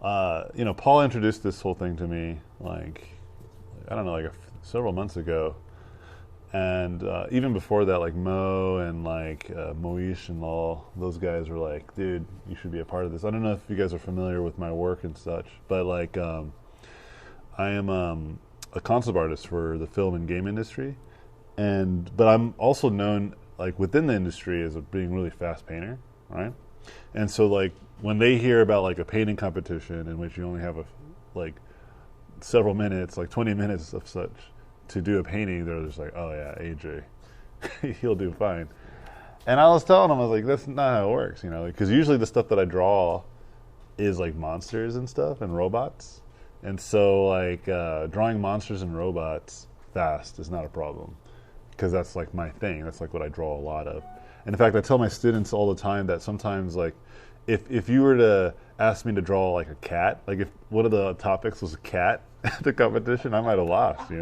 Paul introduced this whole thing to me, like, I don't know, like several months ago. And even before that, like Mo and like Moish and all those guys were like, dude, you should be a part of this. I don't know if you guys are familiar with my work and such, but like I am a concept artist for the film and game industry, but I'm also known like within the industry as a being really fast painter, right? And so like when they hear about like a painting competition in which you only have like several minutes, like 20 minutes of such, to do a painting, they're just like, oh yeah, AJ, he'll do fine. And I was telling them, I was like, that's not how it works, because usually the stuff that I draw is like monsters and stuff and robots. And so like drawing monsters and robots fast is not a problem because that's like my thing. That's like what I draw a lot of. And in fact, I tell my students all the time that sometimes like if you were to ask me to draw like a cat, like if one of the topics was a cat at the competition, I might have lost, You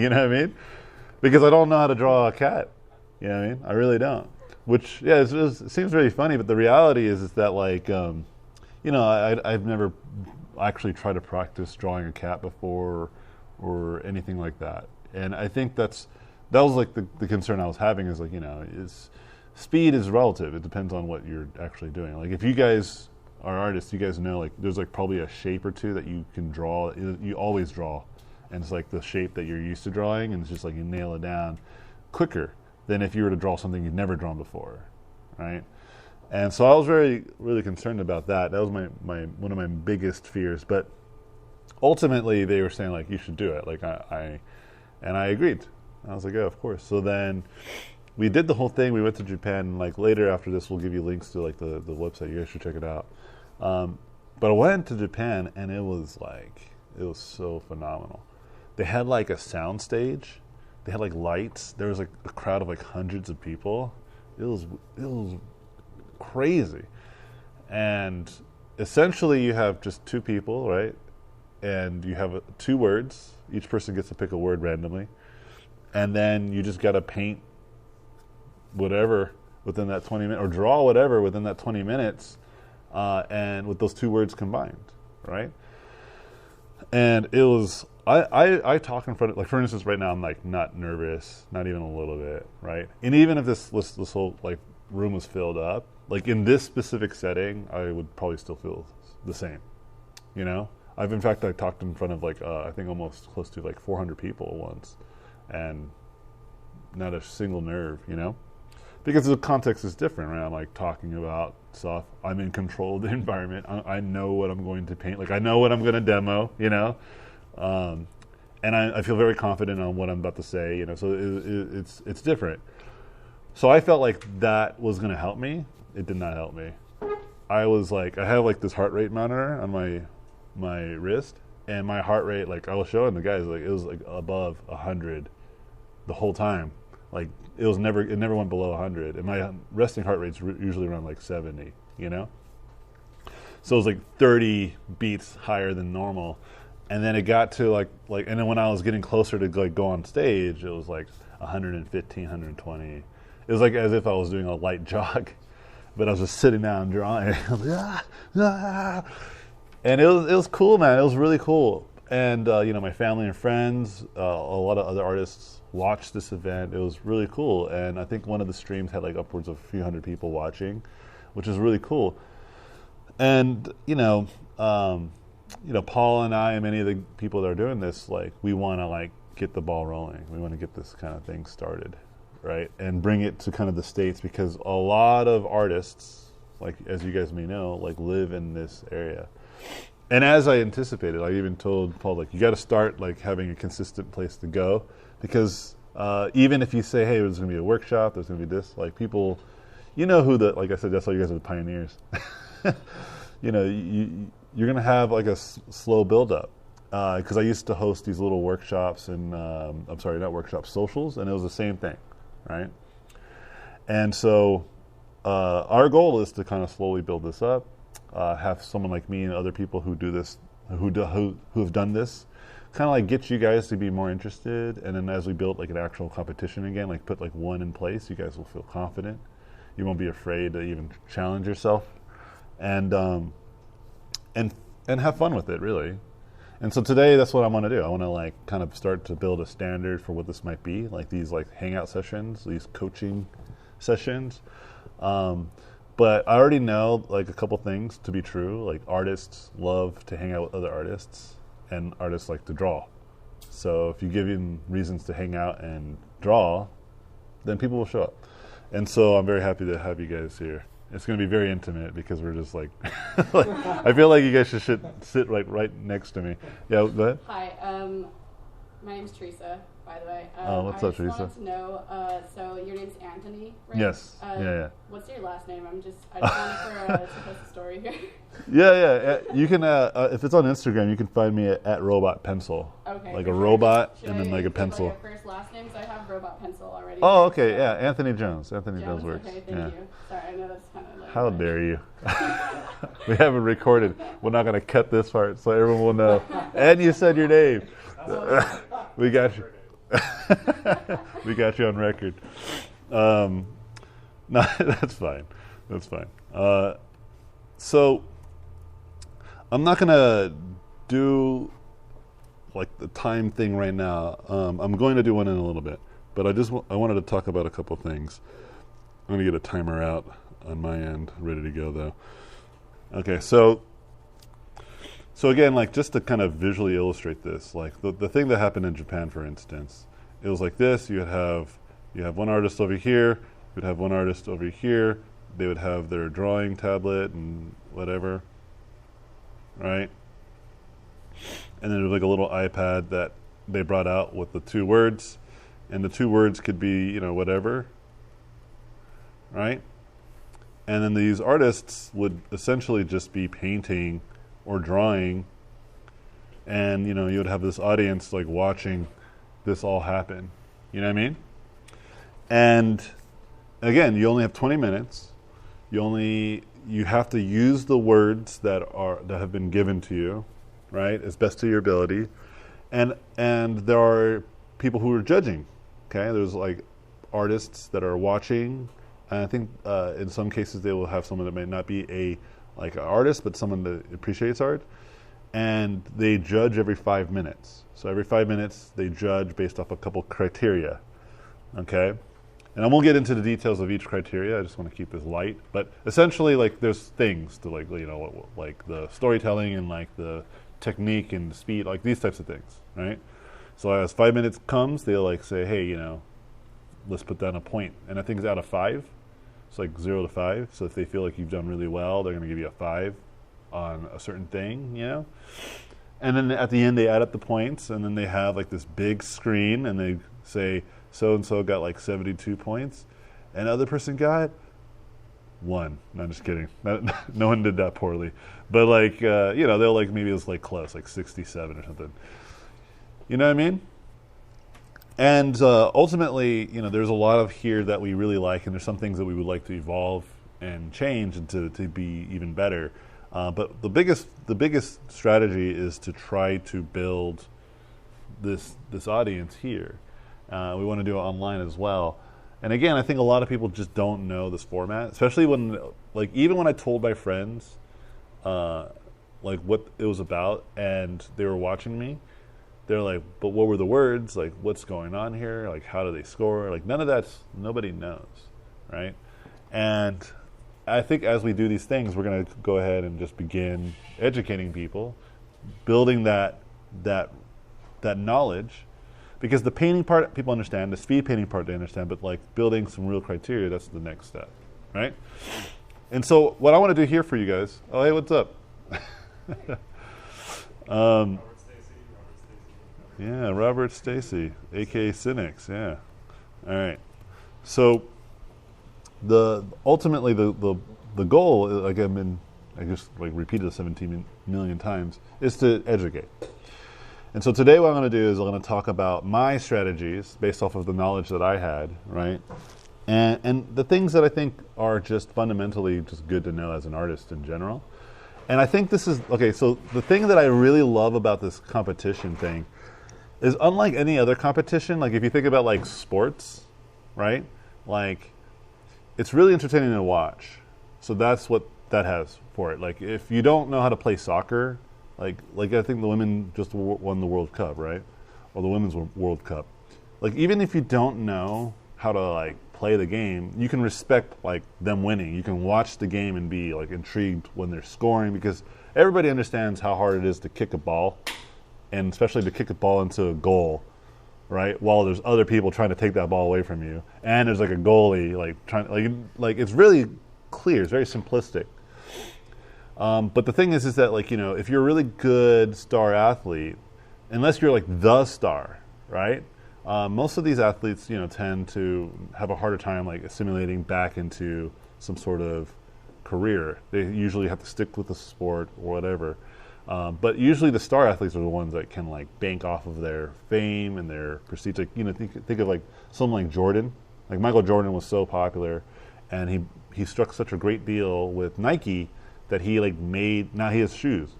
know what I mean? Because I don't know how to draw a cat. You know what I mean? I really don't. Which, yeah, it seems really funny, but the reality is that, like, I've never actually tried to practice drawing a cat before or anything like that. And I think that was, like, the concern I was having is, like, speed is relative. It depends on what you're actually doing. Like, if you guys are artists, you guys know, like, there's, like, probably a shape or two that you can draw. You always draw. And it's like the shape that you're used to drawing, and it's just like you nail it down quicker than if you were to draw something you've never drawn before, right? And so I was really concerned about that. That was one of my biggest fears. But ultimately, they were saying like you should do it. Like I agreed. I was like, oh, of course. So then we did the whole thing. We went to Japan. And like later after this, we'll give you links to like the website. You guys should check it out. But I went to Japan, and it was so phenomenal. They had like a sound stage. They had like lights. There was like a crowd of like hundreds of people. It was crazy. And essentially you have just two people, right? And you have two words. Each person gets to pick a word randomly. And then you just got to paint whatever within that 20 minutes, or draw whatever within that 20 minutes, and with those two words combined, right? And it was, I talk in front of, like, for instance, right now I'm like not nervous, not even a little bit, right? And even if this whole like room was filled up, like in this specific setting, I would probably still feel the same, I've in fact I talked in front of like I think almost close to like 400 people once, and not a single nerve, because the context is different, right? I'm like talking about stuff. I'm in control of the environment. I know what I'm going to paint. Like I know what I'm going to demo, and I feel very confident on what I'm about to say, So it's different. So I felt like that was going to help me. It did not help me. I have like this heart rate monitor on my wrist, and my heart rate, like I was showing the guys, like it was like above 100 the whole time. Like it never went below 100, and my resting heart rate's usually around like 70, So it was like 30 beats higher than normal, and then it got to like, and then when I was getting closer to like go on stage, it was like 115, 120. It was like as if I was doing a light jog, but I was just sitting down drawing. I was like, ah, ah. And it was cool, man. It was really cool. And my family and friends, a lot of other artists watched this event. It was really cool, and I think one of the streams had like upwards of a few hundred people watching, which is really cool. And Paul and I and many of the people that are doing this, like we want to like get the ball rolling. We want to get this kind of thing started, right, and bring it to kind of the States, because a lot of artists, like as you guys may know, like live in this area. And as I anticipated, I even told Paul, like, you got to start like having a consistent place to go, because even if you say, hey, there's going to be a workshop, there's going to be this, like people, like I said, that's why you guys are the pioneers. You're going to have like a slow build up, because I used to host these little workshops and not workshops, socials, and it was the same thing, right? And so our goal is to kind of slowly build this up. Have someone like me and other people who do this, who have done this, kind of like get you guys to be more interested, and then as we build like an actual competition again, like put like one in place, you guys will feel confident. You won't be afraid to even challenge yourself, and and have fun with it, really. And so today, that's what I want to do. I want to like kind of start to build a standard for what this might be, like these like hangout sessions, these coaching sessions. But I already know like a couple things to be true. Like artists love to hang out with other artists, and artists like to draw. So if you give them reasons to hang out and draw, then people will show up. And so I'm very happy to have you guys here. It's going to be very intimate because we're just like, like I feel like you guys should sit right next to me. Yeah, go ahead. Hi, my name's Teresa, by the way. What's up, Teresa? I just wanted to know, so your name's Anthony, right? Yes. Yeah. What's your last name? I just wanted to post a story here. Yeah. You can, if it's on Instagram, you can find me at Robotpencil. Okay. Like a robot and then like a pencil. Like a first last name, so I have Robotpencil already. Oh, okay. Yeah, Anthony Jones. Anthony Jones works. Okay, thank you. Sorry, I know that's kind of like... How dare you? We haven't recorded. We're not going to cut this part so everyone will know. And you said your name. We got you. We got you on record. No, that's fine. That's fine. So I'm not gonna do like the time thing right now. I'm going to do one in a little bit, but I wanted to talk about a couple things. I'm gonna get a timer out on my end, ready to go though. Okay, so again, like just to kind of visually illustrate this, like the thing that happened in Japan, for instance, it was like this. You have one artist over here, you'd have one artist over here, they would have their drawing tablet and whatever, right? And then there was like a little iPad that they brought out with the two words, and the two words could be, whatever, right? And then these artists would essentially just be painting or drawing, and you would have this audience like watching this all happen. You know what I mean? And again, you only have 20 minutes. You have to use the words that have been given to you, right, as best to your ability. And there are people who are judging. Okay, there's like artists that are watching. And I think in some cases they will have someone that may not be like an artist, but someone that appreciates art. And they judge every 5 minutes. So every 5 minutes they judge based off a couple criteria. Okay? And I won't get into the details of each criteria. I just want to keep this light. But essentially, like, there's things to like the storytelling and like the technique and the speed, like these types of things, right? So as 5 minutes comes, they'll like say, hey, let's put down a point. And I think it's out of 5. It's like 0 to 5. So if they feel like you've done really well, they're going to give you a 5 on a certain thing, And then at the end, they add up the points, and then they have like this big screen, and they say, so-and-so got like 72 points, and the other person got 1. No, I'm just kidding. No one did that poorly. But like, they'll like, maybe it was like close, like 67 or something. You know what I mean? And ultimately, there's a lot of here that we really like, and there's some things that we would like to evolve and change and to be even better. But the biggest strategy is to try to build this audience here. We want to do it online as well. And again, I think a lot of people just don't know this format, especially when, like, even when I told my friends, like, what it was about, and they were watching me, they're like, but what were the words? Like, what's going on here? Like, how do they score? Like, nobody knows, right? And I think as we do these things, we're going to go ahead and just begin educating people, building that knowledge, because the painting part people understand, the speed painting part they understand, but like building some real criteria, that's the next step, right? And so what I want to do here for you guys, oh, hey, what's up? Yeah, Robert Stacy, a.k.a. Cynics, yeah. All right. So ultimately the goal, like I just like repeated it 17 million times, is to educate. And so today what I'm going to do is I'm going to talk about my strategies based off of the knowledge that I had, right? And the things that I think are just fundamentally just good to know as an artist in general. And I think this is, okay, so the thing that I really love about this competition thing is, unlike any other competition, like if you think about like sports, right? Like, it's really entertaining to watch. So that's what that has for it. Like if you don't know how to play soccer, like I think the women just won the World Cup, right? Or the Women's World Cup. Like even if you don't know how to like play the game, you can respect like them winning. You can watch the game and be like intrigued when they're scoring, because everybody understands how hard it is to kick a ball, and especially to kick a ball into a goal, right? While there's other people trying to take that ball away from you, and there's like a goalie like trying like it's really clear. It's very simplistic. But the thing is that like, you know, if you're a really good star athlete, unless you're like the star, right? Most of these athletes, you know, tend to have a harder time like assimilating back into some sort of career. They usually have to stick with the sport or whatever. But usually the star athletes are the ones that can like bank off of their fame and their prestige. Like, you know, think of like someone like Jordan. Like Michael Jordan was so popular, and he struck such a great deal with Nike that he like now he has shoes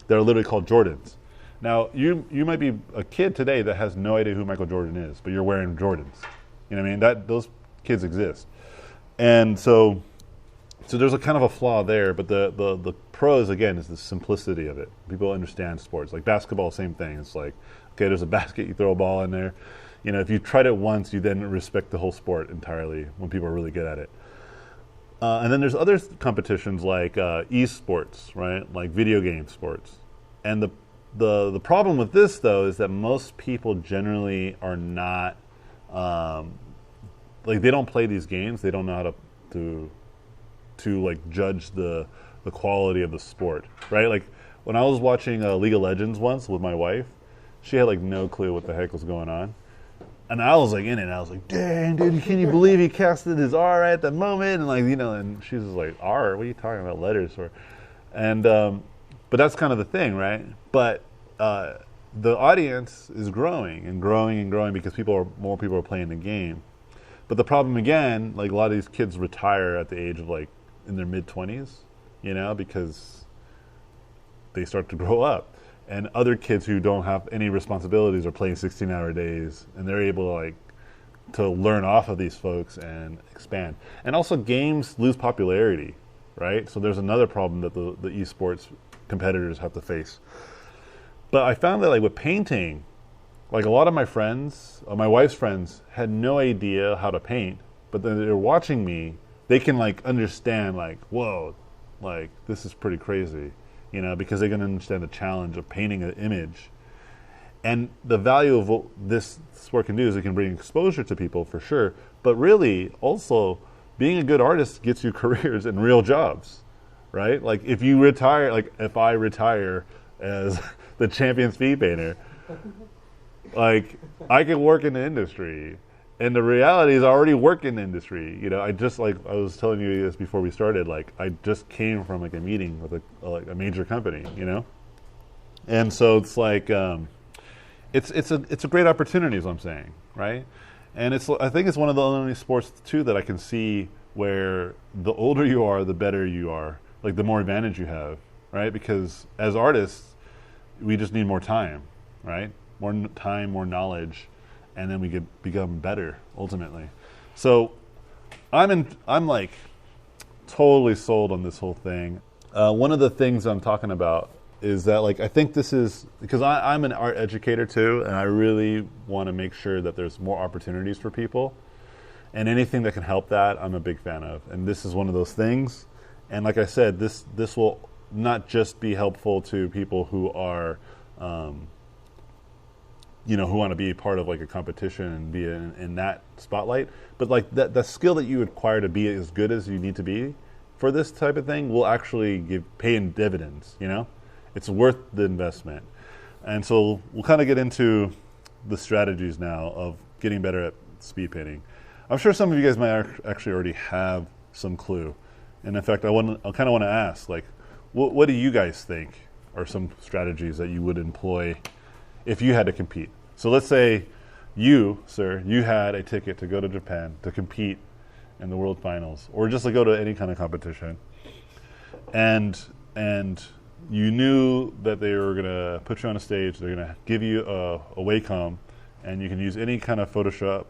that are literally called Jordans. Now you might be a kid today that has no idea who Michael Jordan is, but you're wearing Jordans. You know what I mean? Those kids exist. And so there's a kind of a flaw there, but the pros again is the simplicity of it. People understand sports. Like basketball, same thing. It's like, okay, there's a basket, you throw a ball in there. You know, if you tried it once, you then respect the whole sport entirely when people are really good at it. And then there's other competitions like esports, right? Like video game sports. And the problem with this though is that most people generally are not like they don't play these games. They don't know how to like judge the quality of the sport, right? Like when I was watching League of Legends once with my wife, she had like no clue what the heck was going on. And I was like in it, and I was like, dang, dude, can you believe he casted his R at that moment? And like, you know, and she was like, R? What are you talking about letters for? And, but that's kind of the thing, right? But the audience is growing and growing and growing because more people are playing the game. But the problem again, like a lot of these kids retire at the age of like in their mid-20s, you know, because they start to grow up. And other kids who don't have any responsibilities are playing 16-hour days, and they're able to learn off of these folks and expand. And also games lose popularity, right? So there's another problem that the esports competitors have to face. But I found that like with painting, like a lot of my friends, my wife's friends, had no idea how to paint, but then they're watching me, they can like understand like, whoa, like this is pretty crazy. You know, because they can understand the challenge of painting an image. And the value of what this sport can do is it can bring exposure to people for sure. But really, also, being a good artist gets you careers and real jobs, right? Like if you retire, like if I retire as the champion speed painter, like I can work in the industry. And the reality is I already work in the industry. You know, I just like I was telling you this before we started. Like I just came from like a meeting with a major company. You know, and so it's like it's a great opportunity, is what I'm saying, right? And I think it's one of the only sports too that I can see where the older you are, the better you are. Like the more advantage you have, right? Because as artists, we just need more time, right? More time, more knowledge. And then we could become better ultimately. So I'm like totally sold on this whole thing. One of the things I'm talking about is that like I think this is because I'm an art educator too, and I really want to make sure that there's more opportunities for people, and anything that can help that I'm a big fan of. And this is one of those things. And like I said, this will not just be helpful to people who are you know, who want to be part of like a competition and be in that spotlight, but like that skill that you acquire to be as good as you need to be for this type of thing will actually pay in dividends. You know, it's worth the investment. And so we'll kind of get into the strategies now of getting better at speed painting. I'm sure some of you guys might actually already have some clue, and in fact, I kind of want to ask, like, what do you guys think are some strategies that you would employ if you had to compete? So let's say you, sir, you had a ticket to go to Japan to compete in the World Finals, or just to go to any kind of competition, and you knew that they were going to put you on a stage, they're going to give you a Wacom, and you can use any kind of Photoshop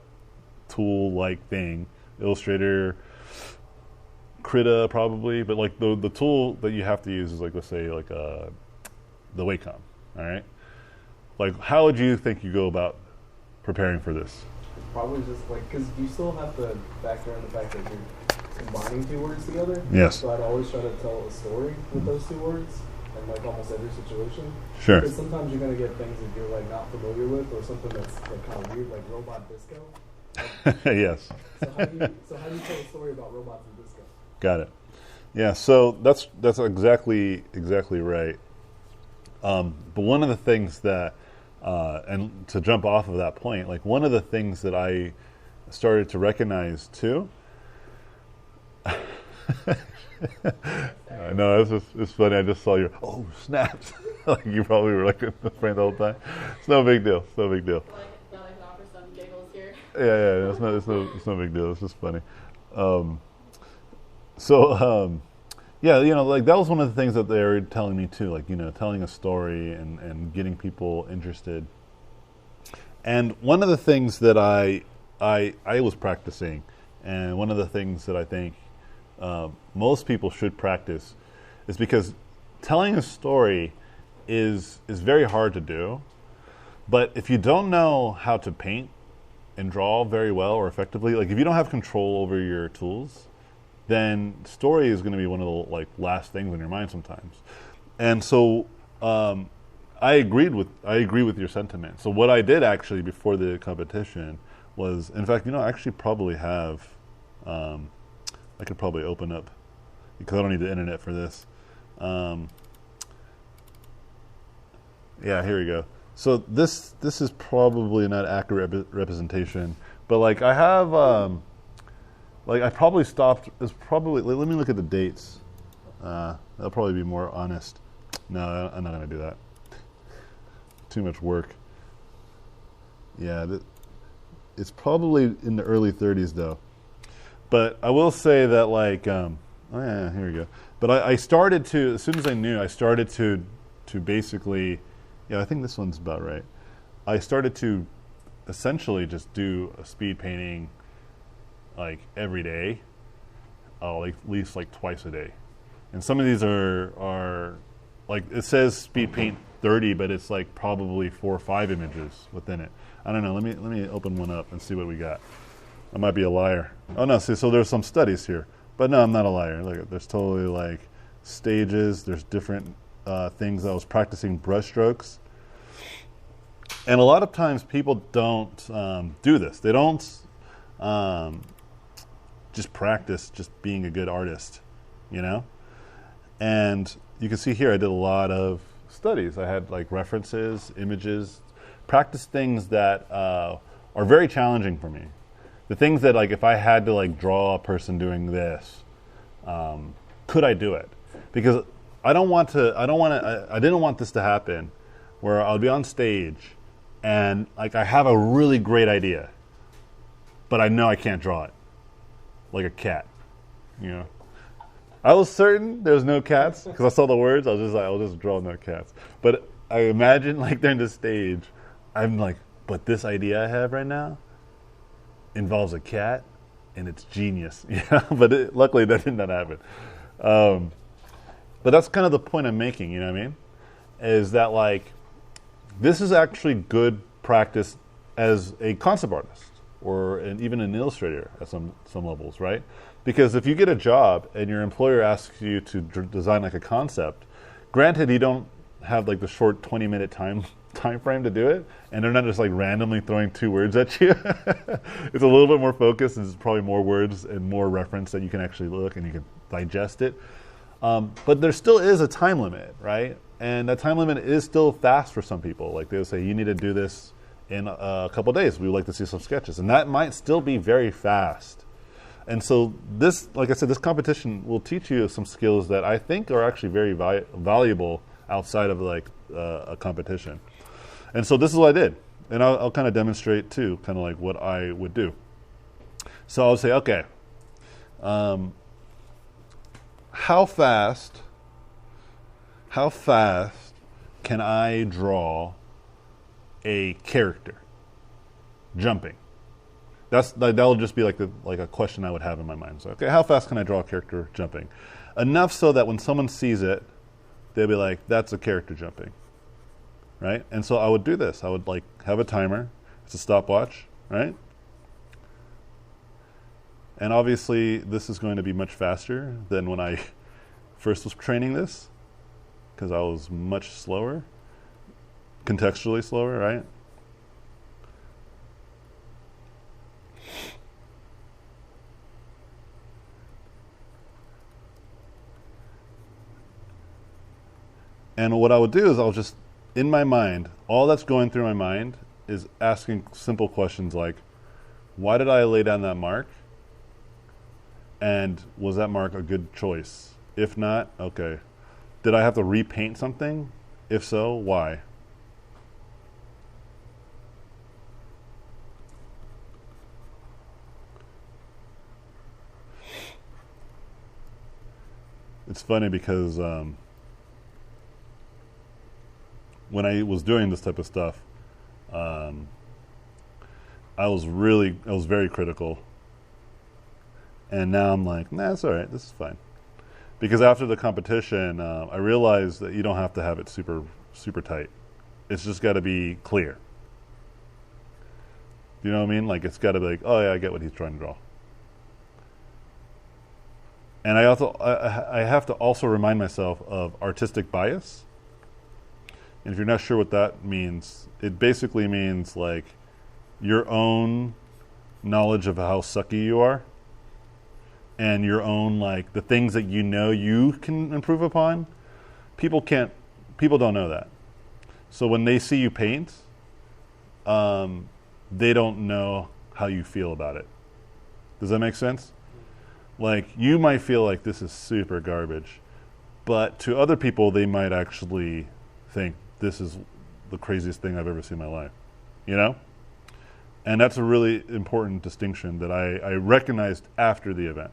tool-like thing, Illustrator, Krita probably, but like the tool that you have to use is like, let's say like the Wacom. All right. Like, how would you think you go about preparing for this? Probably just like, because you still have to factor in the fact that you're combining two words together. Yes. So I'd always try to tell a story with those two words in like almost every situation. Sure. Because sometimes you're going to get things that you're like not familiar with, or something that's like kind of weird, like robot disco. Yes. So how do you tell a story about robots and disco? Got it. Yeah. So that's exactly right. But one of the things that, and to jump off of that point, like one of the things that I started to recognize too. No, it's funny. I just saw your snaps. Like you probably were like in the frame the whole time. It's no big deal. It's no big deal. Like I can offer some giggles here. Yeah. It's no big deal. It's just funny. Yeah, like that was one of the things that they were telling me too, like, telling a story and getting people interested. And one of the things that I was practicing, and one of the things that I think most people should practice, is because telling a story is very hard to do. But if you don't know how to paint and draw very well or effectively, like if you don't have control over your tools, then story is going to be one of the like last things on your mind sometimes. And so I agree with your sentiment. So what I did actually before the competition was, in fact, I actually probably have, I could probably open up, because I don't need the internet for this. Yeah, here we go. So this is probably not accurate representation, but like I have, like I probably stopped. It's probably. Let me look at the dates. That'll probably be more honest. No, I'm not gonna do that. Too much work. Yeah, it's probably in the early 30s though. But I will say that like, oh yeah, here we go. But I started to, as soon as I knew, I started to basically, yeah, I think this one's about right. I started to essentially just do a speed painting like every day, like at least like twice a day. And some of these are like, it says speed paint 30, but it's like probably 4 or 5 images within it. I don't know. Let me open one up and see what we got. I might be a liar. Oh no, see, so there's some studies here, but no, I'm not a liar. Look, there's totally like stages. There's different things. I was practicing brush strokes, and a lot of times people don't do this. They don't just practice just being a good artist, And you can see here I did a lot of studies. I had like references, images, practice things that are very challenging for me. The things that like if I had to like draw a person doing this, could I do it? Because I didn't want this to happen where I'll be on stage and like I have a really great idea, but I know I can't draw it. Like a cat, I was certain there was no cats because I saw the words. I was just like, I'll just draw no cats. But I imagine like during the stage, I'm like, but this idea I have right now involves a cat, and it's genius. Yeah, but luckily that did not happen. But that's kind of the point I'm making. You know what I mean? Is that like this is actually good practice as a concept artist or even an illustrator at some levels, right? Because if you get a job and your employer asks you to design like a concept, granted you don't have like the short 20-minute time frame to do it, and they're not just like randomly throwing 2 words at you. It's a little bit more focused, and there's probably more words and more reference that you can actually look and you can digest it. But there still is a time limit, right? And that time limit is still fast for some people. Like they'll say, you need to do this in a couple of days. We would like to see some sketches. And that might still be very fast. And so this, like I said, this competition will teach you some skills that I think are actually very valuable outside of like a competition. And so this is what I did. And I'll kind of demonstrate too, kind of like what I would do. So I'll say, okay, how fast can I draw a character jumping? That'll just be like a question I would have in my mind. So, okay, how fast can I draw a character jumping? Enough so that when someone sees it, they'll be like, that's a character jumping, right? And so I would do this. I would like have a timer. It's a stopwatch, right? And obviously, this is going to be much faster than when I first was training this, because I was much slower, contextually slower, right? And what I would do is I'll just, in my mind, all that's going through my mind is asking simple questions like, why did I lay down that mark? And was that mark a good choice? If not, okay. Did I have to repaint something? If so, why? It's funny because when I was doing this type of stuff, I was very critical. And now I'm like, nah, it's all right. This is fine. Because after the competition, I realized that you don't have to have it super, super tight. It's just got to be clear. You know what I mean? Like, it's got to be like, oh, yeah, I get what he's trying to draw. And I have to also remind myself of artistic bias. And if you're not sure what that means, it basically means, like, your own knowledge of how sucky you are. And your own, like, the things that you know you can improve upon, people don't know that. So when they see you paint, they don't know how you feel about it. Does that make sense? Like, you might feel like this is super garbage, but to other people, they might actually think this is the craziest thing I've ever seen in my life, you know? And that's a really important distinction that I recognized after the event.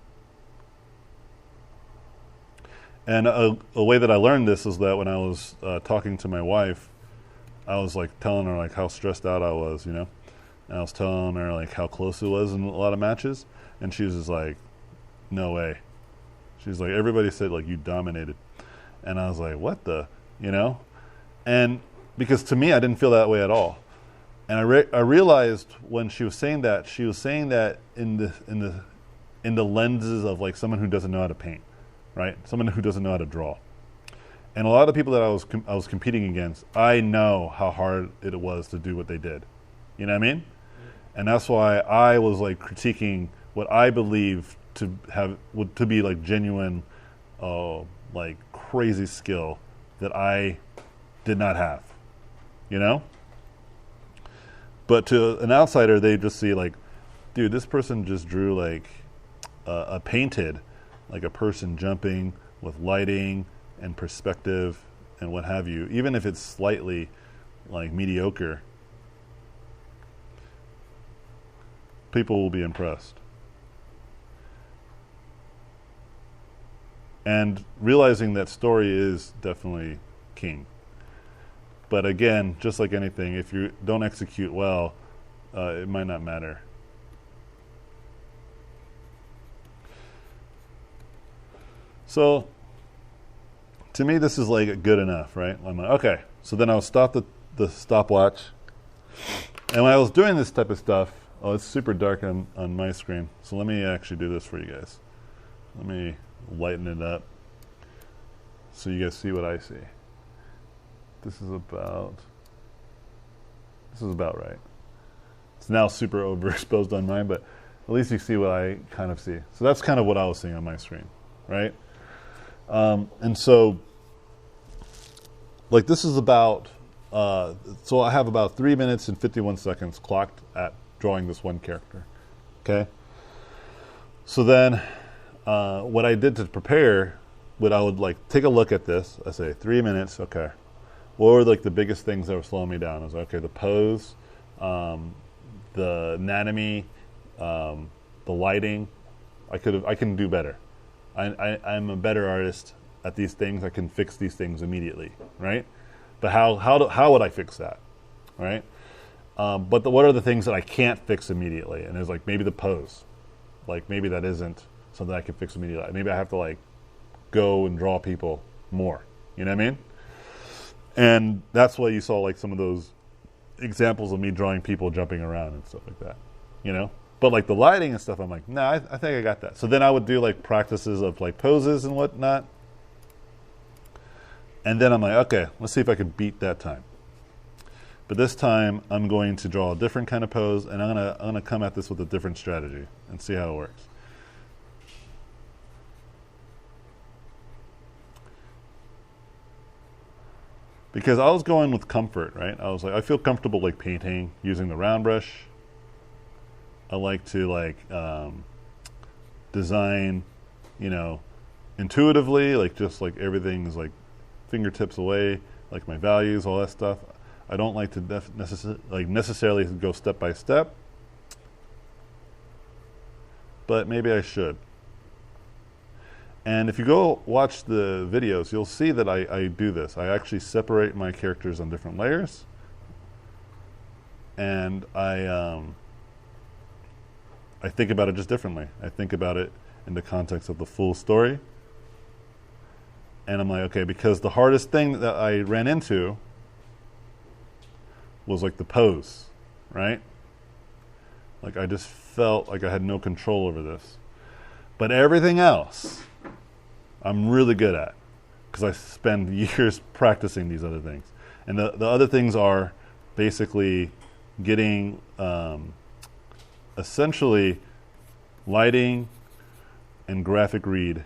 And a way that I learned this is that when I was talking to my wife, I was like telling her like how stressed out I was, you know? And I was telling her like how close it was in a lot of matches. And she was just like, no way. She's like, everybody said like you dominated. And I was like, what the, you know? And because to me, I didn't feel that way at all. And I realized when she was saying that in the lenses of like someone who doesn't know how to paint. Right? Someone who doesn't know how to draw. And a lot of the people that I was competing against, I know how hard it was to do what they did. You know what I mean? And that's why I was like critiquing what I believe to be like genuine, like crazy skill that I did not have. You know? But to an outsider, they just see like, dude, this person just drew like a painted, like a person jumping with lighting and perspective and what have you, even if it's slightly like mediocre, people will be impressed. And realizing that story is definitely king. But again, just like anything, if you don't execute well, it might not matter. So, to me, this is like good enough, right? I'm like, okay. So then I'll stop the stopwatch. And when I was doing this type of stuff, it's super dark on my screen. So let me actually do this for you guys. Let me lighten it up so you guys see what I see. This is about right. It's now super overexposed on mine, but at least you see what I kind of see. So that's kind of what I was seeing on my screen, right? And so, like, this is about, so I have about 3 minutes and 51 seconds clocked at drawing this one character, okay? So then, what I did to prepare, I would, like, take a look at this. I say, 3 minutes, okay. What were, like, the biggest things that were slowing me down? I was like, okay, the pose, the anatomy, the lighting. I can do better. I'm a better artist at these things. I can fix these things immediately, right? But how would I fix that, right? But what are the things that I can't fix immediately? And it's like maybe the pose. Like maybe that isn't something I can fix immediately. Maybe I have to like go and draw people more. You know what I mean? And that's why you saw like some of those examples of me drawing people jumping around and stuff like that. You know? But like the lighting and stuff, I'm like, nah, I think I got that. So then I would do like practices of like poses and whatnot. And then I'm like, okay, let's see if I can beat that time. But this time I'm going to draw a different kind of pose, and I'm gonna come at this with a different strategy and see how it works. Because I was going with comfort, right? I was like, I feel comfortable like painting using the round brush. I like to like design, you know, intuitively, like just like everything's like fingertips away, like my values, all that stuff. I don't like to necessarily go step by step, but maybe I should. And if you go watch the videos, you'll see that I do this. I actually separate my characters on different layers, and I think about it just differently. I think about it in the context of the full story. And I'm like, okay, because the hardest thing that I ran into was like the pose, right? Like I just felt like I had no control over this. But everything else, I'm really good at because I spend years practicing these other things. And the other things are basically getting essentially lighting and graphic read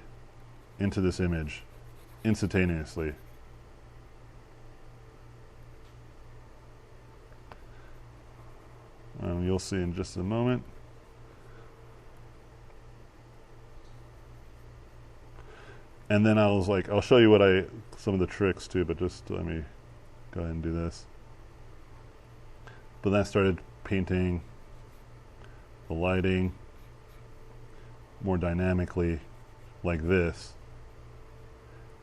into this image instantaneously. You'll see in just a moment. And then I was like, I'll show you some of the tricks too, but just let me go ahead and do this. But then I started painting the lighting more dynamically like this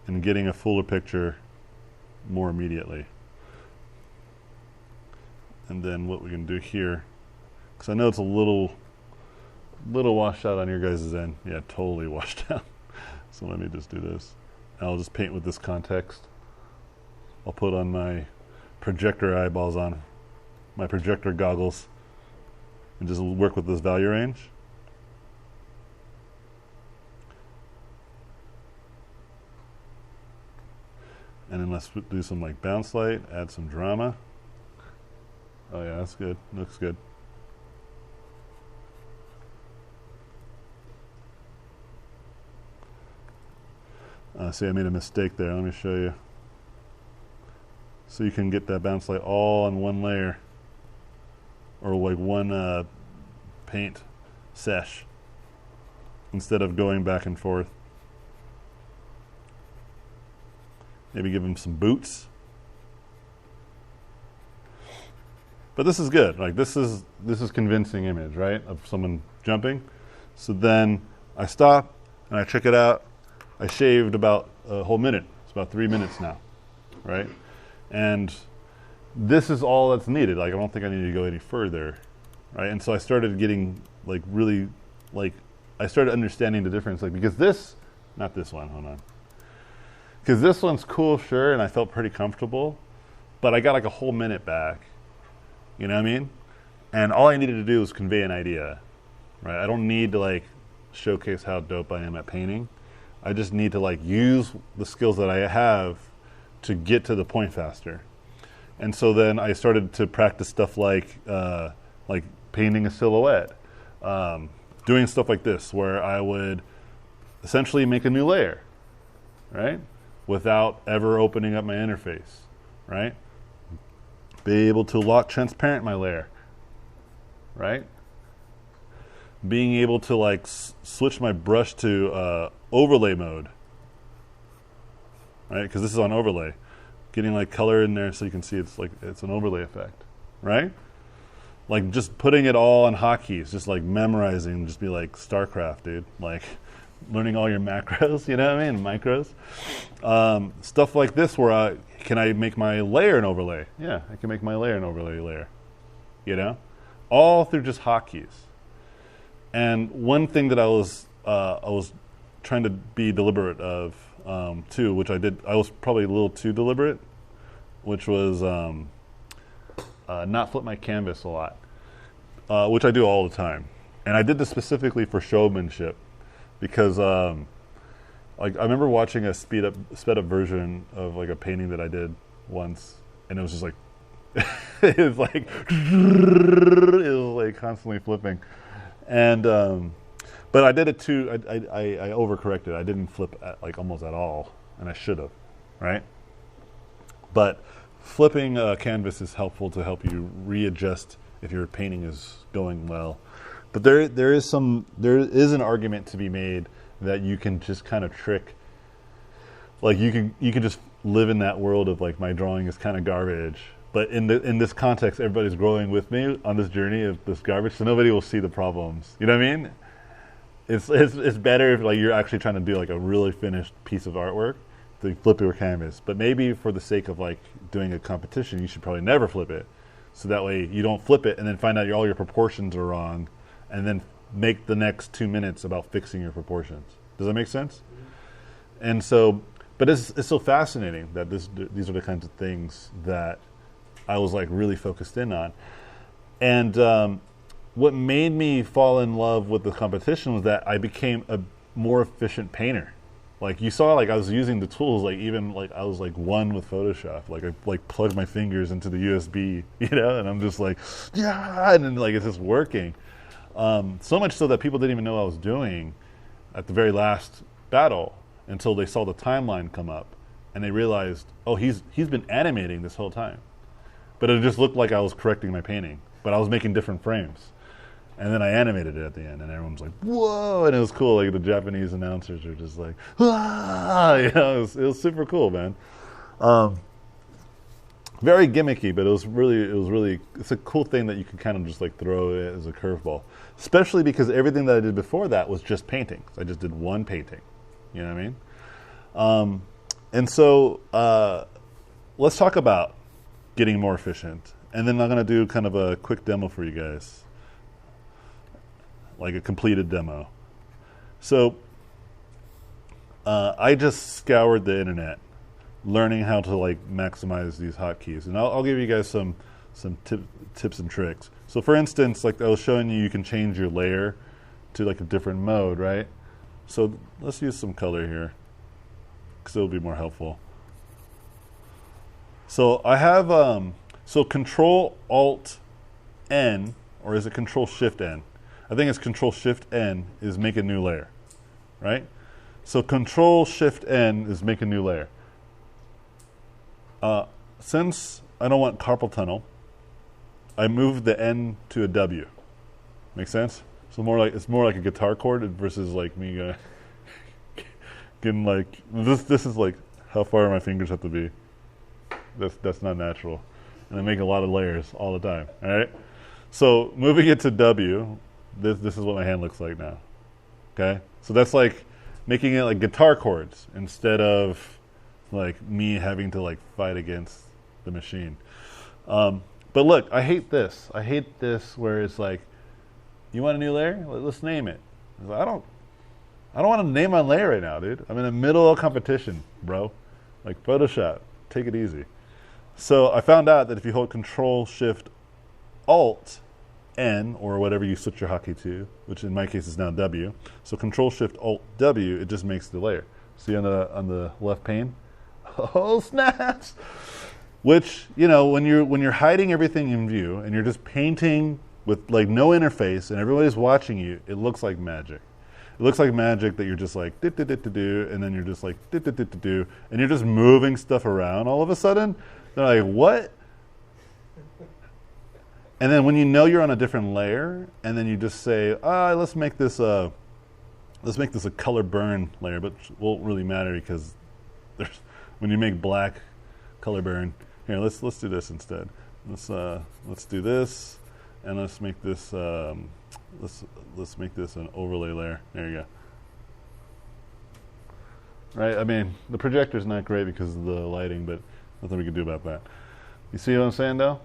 and getting a fuller picture more immediately. And then what we can do here, because I know it's a little washed out on your guys' end. Yeah, totally washed out. So let me just do this. I'll just paint with this context. I'll put on my projector eyeballs on, my projector goggles, and just work with this value range. And then let's do some like bounce light, add some drama. Oh yeah, that's good. Looks good. See, I made a mistake there. Let me show you. So you can get that bounce light all on one layer, or like one paint sesh, instead of going back and forth. Maybe give him some boots. But this is good. Like this is convincing image, right, of someone jumping. So then I stop and I check it out. I shaved about a whole minute. It's about 3 minutes now, right? And this is all that's needed. Like I don't think I need to go any further, right? And so I started getting like really, like I started understanding the difference. Like because this, not this one. Hold on. Because this one's cool, sure, and I felt pretty comfortable, but I got like a whole minute back. You know what I mean? And all I needed to do was convey an idea, right? I don't need to like showcase how dope I am at painting. I just need to like use the skills that I have to get to the point faster. And so then I started to practice stuff like painting a silhouette, doing stuff like this, where I would essentially make a new layer, right? Without ever opening up my interface, right? Be able to lock transparent my layer, right? Being able to like switch my brush to overlay mode, right? Because this is on overlay. Getting like color in there so you can see it's an overlay effect, right? Like just putting it all on hotkeys, just like memorizing, just be like StarCraft, dude. Like learning all your macros, you know what I mean? Micros. Stuff like this where can I make my layer an overlay? Yeah, I can make my layer an overlay layer. you know, all through just hotkeys. And one thing that I was trying to be deliberate of too, which I did. I was probably a little too deliberate, which was not flip my canvas a lot, which I do all the time. And I did this specifically for showmanship because like I remember watching a sped up version of like a painting that I did once, and it was just like it was like constantly flipping, and but I did it too. I overcorrected. I didn't flip like almost at all, and I should have, right? But flipping a canvas is helpful to help you readjust if your painting is going well. But there is an argument to be made that you can just kind of trick, like you can just live in that world of like my drawing is kind of garbage. But in this context, everybody's growing with me on this journey of this garbage, so nobody will see the problems. You know what I mean? It's better if like you're actually trying to do like a really finished piece of artwork to flip your canvas. But maybe for the sake of like doing a competition, you should probably never flip it, so that way you don't flip it and then find out all your proportions are wrong, and then make the next 2 minutes about fixing your proportions. Does that make sense? And so, but it's so fascinating that these are the kinds of things that I was like really focused in on. And what made me fall in love with the competition was that I became a more efficient painter. Like you saw, like I was using the tools, like even like I was like one with Photoshop. Like I like plugged my fingers into the USB, you know, and I'm just like, yeah, and then like it's just working. So much so that people didn't even know what I was doing at the very last battle until they saw the timeline come up, and they realized, oh, he's been animating this whole time. But it just looked like I was correcting my painting, but I was making different frames. And then I animated it at the end, and everyone's like, whoa, and it was cool. Like the Japanese announcers are just like, ah, you know, it was super cool, man. Very gimmicky, but it's a cool thing that you can kind of just like throw it as a curveball, especially because everything that I did before that was just paintings. I just did one painting, you know what I mean? And so let's talk about getting more efficient, and then I'm going to do kind of a quick demo for you guys, like a completed demo. So I just scoured the internet, learning how to like maximize these hotkeys, and I'll give you guys some tips and tricks. So for instance, like I was showing you can change your layer to like a different mode, right? So let's use some color here because it'll be more helpful. So I have so Control Alt N, or is it Control Shift N? I think it's Control Shift N is make a new layer, right? So Control Shift N is make a new layer. Since I don't want carpal tunnel, I moved the N to a W. Make sense? So it's more like a guitar chord versus like me getting like this is like how far my fingers have to be. That's not natural, and I make a lot of layers all the time. All right. So moving it to W, this is what my hand looks like now. Okay. So that's like making it like guitar chords instead of like me having to like fight against the machine. But look, I hate this. I hate this where it's like, you want a new layer? Let's name it. I don't want to name my layer right now, dude. I'm in the middle of competition, bro. Like Photoshop, take it easy. So I found out that if you hold Control Shift Alt N, or whatever you switch your hotkey to, which in my case is now W. So Control Shift Alt W, it just makes the layer. See on the left pane? Oh snaps! Which, you know, when you're hiding everything in view and you're just painting with like no interface and everybody's watching you, it looks like magic. It looks like magic that you're just like do, and then you're just like do, and you're just moving stuff around all of a sudden. They're like, what? And then when you know you're on a different layer, and then you just say, let's make this a color burn layer, but it won't really matter because when you make black color burn, here let's do this instead. Let's do this, and let's make this let's make this an overlay layer. There you go. Right? I mean, the projector's not great because of the lighting, but nothing we can do about that. You see what I'm saying, though?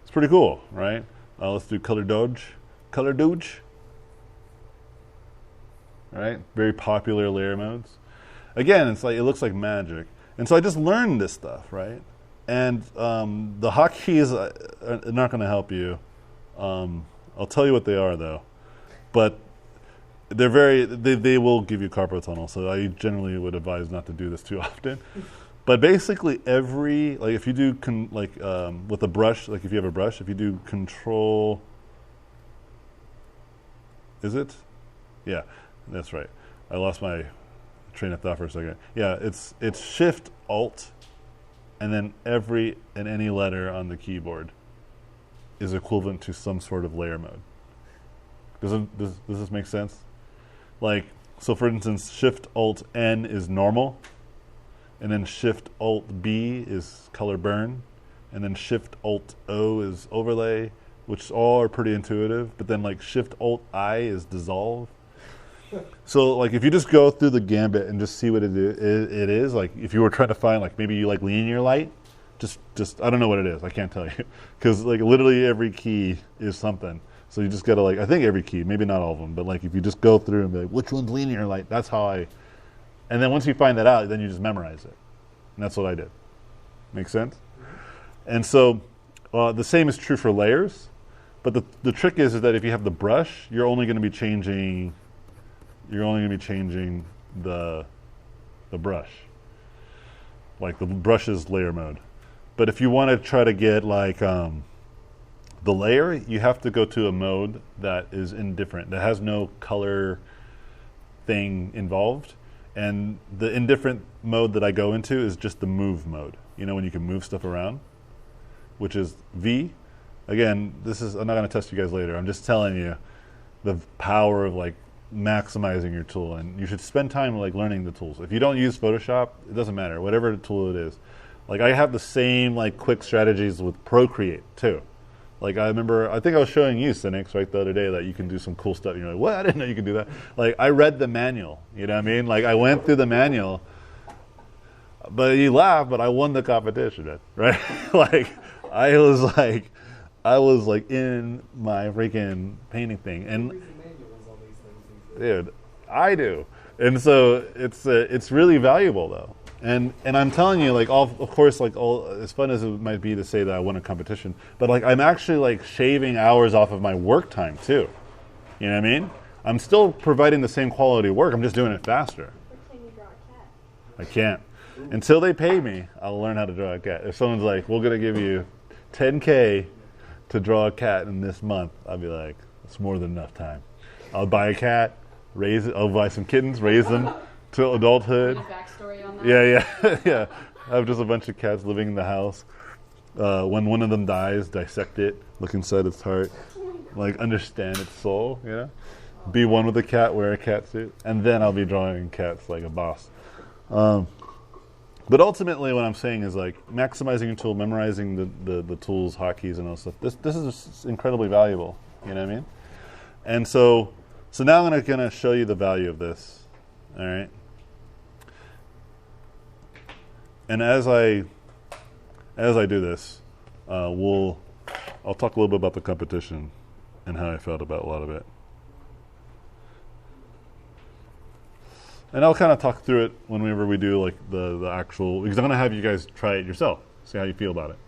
It's pretty cool, right? Let's do color dodge. Color dodge. Right? Very popular layer modes. Again, it's like it looks like magic. And so I just learned this stuff, right? And the hotkeys are not going to help you. I'll tell you what they are, though. But they will give you carpal tunnel, so I generally would advise not to do this too often. But basically if you do with a brush, like if you have a brush, if you do control, is it? Yeah, that's right. I lost my train of thought for a second. Yeah, it's Shift Alt, and then any letter on the keyboard is equivalent to some sort of layer mode. Does this make sense? Like, so for instance, Shift Alt N is normal, and then Shift Alt B is color burn, and then Shift Alt O is overlay, which all are pretty intuitive, but then like Shift Alt I is dissolve. So like if you just go through the gambit and just see what it is, like if you were trying to find like maybe you like linear light, just I don't know what it is, I can't tell you, because like literally every key is something. So you just gotta I think every key, maybe not all of them, but like if you just go through and be like, which one's linear light? That's how and then once you find that out, then you just memorize it. And that's what I did. Make sense? And so the same is true for layers, but the trick is that if you have the brush, you're only gonna be changing the brush. Like the brush is layer mode. But if you want to try to get the layer, you have to go to a mode that is indifferent, that has no color thing involved. And the indifferent mode that I go into is just the move mode. You know, when you can move stuff around, which is V. Again, I'm not going to test you guys later. I'm just telling you the power of maximizing your tool, and you should spend time learning the tools. If you don't use Photoshop, it doesn't matter, whatever tool it is. I have the same quick strategies with Procreate too. I think I was showing you, Cynics, right, the other day, that you can do some cool stuff. And you're like, what? I didn't know you could do that. I read the manual, you know what I mean? I went through the manual, but you laugh, but I won the competition, man, right? I was in my freaking painting thing, and dude, I do, and so it's really valuable though, and I'm telling you, of course, as fun as it might be to say that I won a competition, but I'm actually shaving hours off of my work time too. You know what I mean? I'm still providing the same quality work. I'm just doing it faster. But can you draw a cat? I can't. Until they pay me, I'll learn how to draw a cat. If someone's like, we're gonna give you $10K to draw a cat in this month, I'll be like, it's more than enough time. I'll buy a cat. I'll buy some kittens, raise them to adulthood. Any backstory on that? Yeah. Yeah. I have just a bunch of cats living in the house. When one of them dies, dissect it, look inside its heart, understand its soul, you know? Be one with the cat, wear a cat suit, and then I'll be drawing cats like a boss. But ultimately what I'm saying is maximizing your tool, memorizing the tools, hotkeys, and all stuff. This is incredibly valuable, you know what I mean? And so now I'm going to show you the value of this, all right? And as I do this, I'll talk a little bit about the competition and how I felt about a lot of it. And I'll kind of talk through it whenever we do the actual, because I'm going to have you guys try it yourself, see how you feel about it.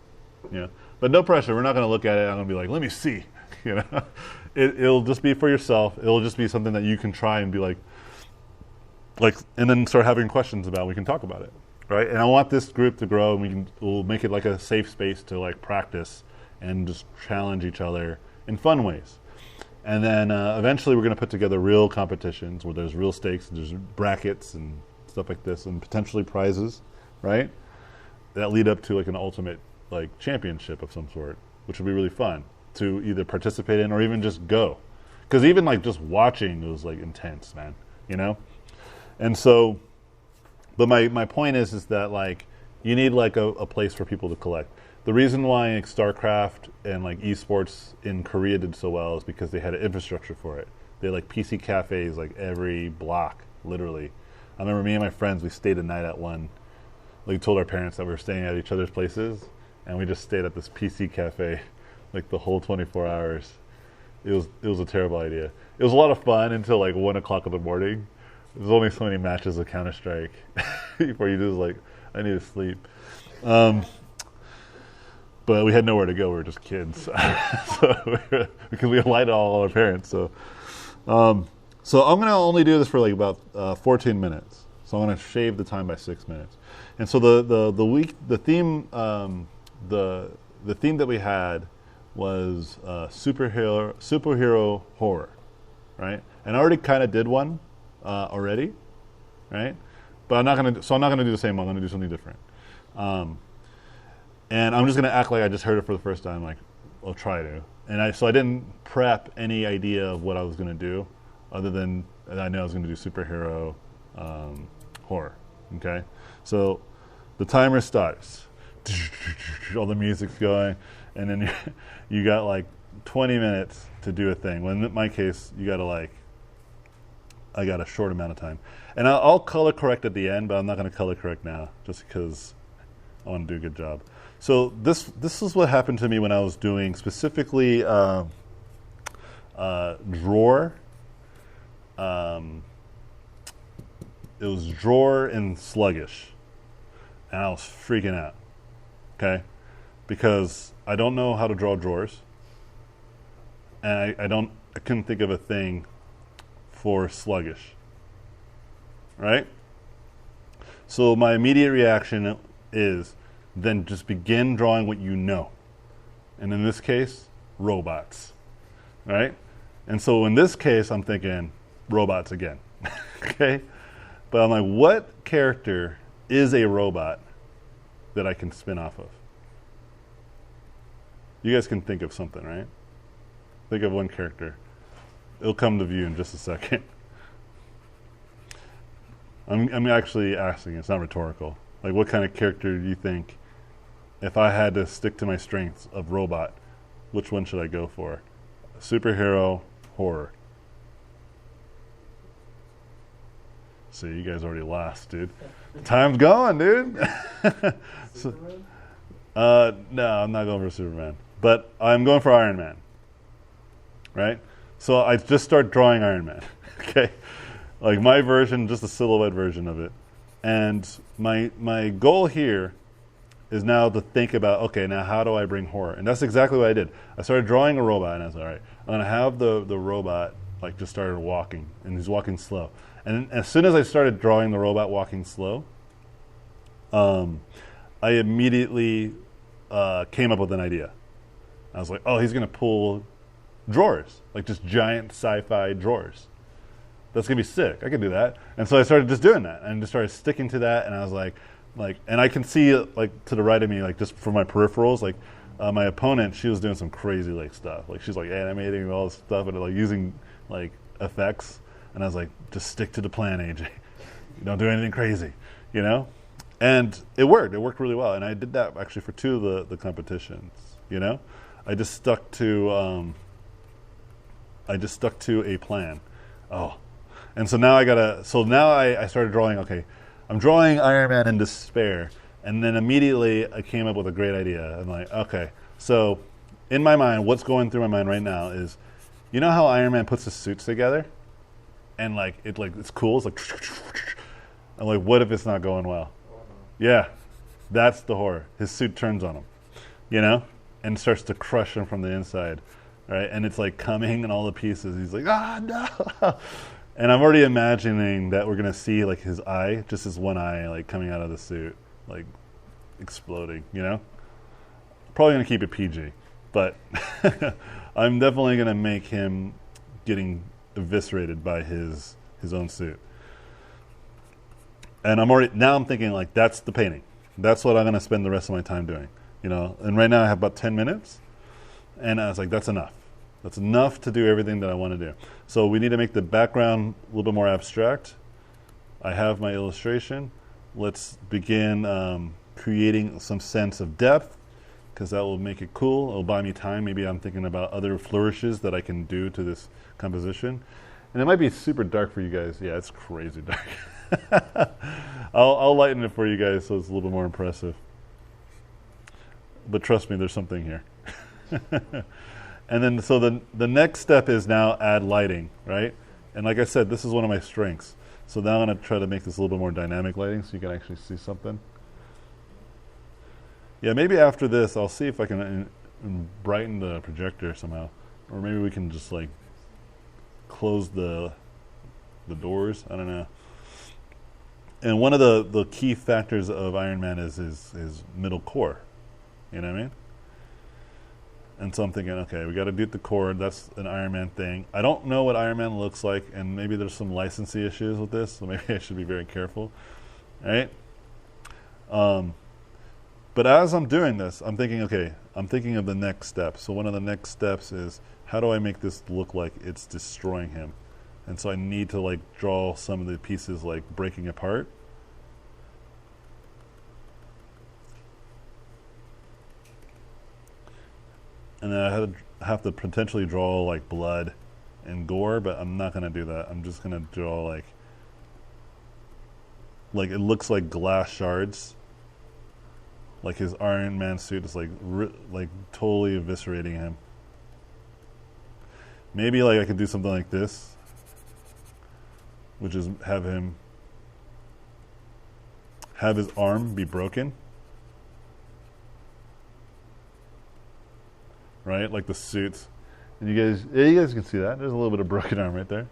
Yeah, but no pressure. We're not going to look at it. I'm going to be like, let me see. You know, it'll just be for yourself. It'll just be something that you can try and be like, and then start having questions about. We can talk about it, right? And I want this group to grow, and we'll make it a safe space to practice and just challenge each other in fun ways. And then eventually we're going to put together real competitions where there's real stakes, there's brackets and stuff like this, and potentially prizes, right? That lead up to an ultimate championship of some sort, which would be really fun to either participate in or even just go. Because even just watching was intense, man, you know? And so, but my point is that you need a place for people to collect. The reason why StarCraft and esports in Korea did so well is because they had an infrastructure for it. They had PC cafes every block, literally. I remember me and my friends, we stayed a night at one. We told our parents that we were staying at each other's places, and we just stayed at this PC cafe like the whole 24 hours. It was a terrible idea. It was a lot of fun until like 1 o'clock in the morning. There's only so many matches of Counter-Strike before you just like, I need to sleep. But we had nowhere to go. We were just kids, because we lied to all our parents. So I'm gonna only do this for like about 14 minutes. So I'm gonna shave the time by 6 minutes. And so the theme that we had was superhero horror, right? And I already kind of did one already, right? But I'm not gonna do the same one. I'm gonna do something different. And I'm just gonna act like I just heard it for the first time. Like, I'll try to. So I didn't prep any idea of what I was gonna do, other than I know I was gonna do superhero horror. Okay, so the timer starts. All the music's going, and then you got like 20 minutes to do a thing. When in my case, I got a short amount of time. And I'll color correct at the end, but I'm not going to color correct now, just because I want to do a good job. So this is what happened to me when I was doing specifically drawer. It was drawer and sluggish, and I was freaking out. Okay, because I don't know how to draw drawers, and I couldn't think of a thing for sluggish. Right? So my immediate reaction is then just begin drawing what you know. And in this case, robots. Right? And so in this case, I'm thinking robots again. Okay? But I'm like, what character is a robot that I can spin off of? You guys can think of something, right? Think of one character. It'll come to view in just a second. I'm actually asking, it's not rhetorical. Like, what kind of character do you think, if I had to stick to my strengths of robot, which one should I go for? Superhero, horror. See, you guys already lost, dude. Time's going, dude. Superman? No, I'm not going for Superman. But I'm going for Iron Man. Right? So I just start drawing Iron Man. Okay? Like my version, just a silhouette version of it. And my goal here is now to think about, okay, now how do I bring horror? And that's exactly what I did. I started drawing a robot, and I was all right, I'm going to have the robot like just started walking, and he's walking slow. And as soon as I started drawing the robot walking slow, I immediately came up with an idea. I was like, oh, he's going to pull drawers, like just giant sci-fi drawers. That's going to be sick. I can do that. And so I started just doing that and just started sticking to that. And I was like, and I can see like to the right of me, like just from my peripherals, like my opponent, she was doing some crazy like stuff. Like she's like animating all this stuff and like using like effects. And I was like, just stick to the plan, AJ. You don't do anything crazy, you know? And it worked. It worked really well. And I did that actually for 2 of the competitions, you know? I just stuck to a plan. Oh. And so now I started drawing, okay, I'm drawing Iron Man in despair. And then immediately I came up with a great idea. I'm like, okay, so in my mind, what's going through my mind right now is, you know how Iron Man puts his suits together? And it's cool. It's like, I'm like, what if it's not going well? Yeah, that's the horror. His suit turns on him, you know, and starts to crush him from the inside, right? And it's like coming in all the pieces. He's like, no. And I'm already imagining that we're gonna see like his eye, just his one eye, like coming out of the suit, like exploding, you know. Probably gonna keep it PG, but I'm definitely gonna make him getting eviscerated by his own suit. And I'm thinking like that's the painting. That's what I'm going to spend the rest of my time doing, you know. And right now I have about 10 minutes, and I was like, that's enough. That's enough to do everything that I want to do. So we need to make the background a little bit more abstract. I have my illustration. Let's begin creating some sense of depth, because that will make it cool. It'll buy me time. Maybe I'm thinking about other flourishes that I can do to this composition. And it might be super dark for you guys. Yeah, it's crazy dark. I'll lighten it for you guys so it's a little bit more impressive. But trust me, there's something here. And then, so the next step is now add lighting, right? And like I said, this is one of my strengths. So now I'm going to try to make this a little bit more dynamic lighting so you can actually see something. Yeah, maybe after this, I'll see if I can brighten the projector somehow. Or maybe we can just like close the doors. I don't know. And one of the key factors of Iron Man is his middle core. You know what I mean? And so I'm thinking, okay, we got to do the core. That's an Iron Man thing. I don't know what Iron Man looks like, and maybe there's some licensing issues with this, so maybe I should be very careful. Right? But as I'm doing this, I'm thinking, okay, I'm thinking of the next step. So one of the next steps is, how do I make this look like it's destroying him? And so I need to like draw some of the pieces like breaking apart. And then I have to potentially draw like blood and gore, but I'm not going to do that. I'm just going to draw like it looks like glass shards. Like his Iron Man suit is like totally eviscerating him. Maybe like I could do something like this, which is have his arm be broken. Right, like the suit, and you guys can see that. There's a little bit of broken arm right there.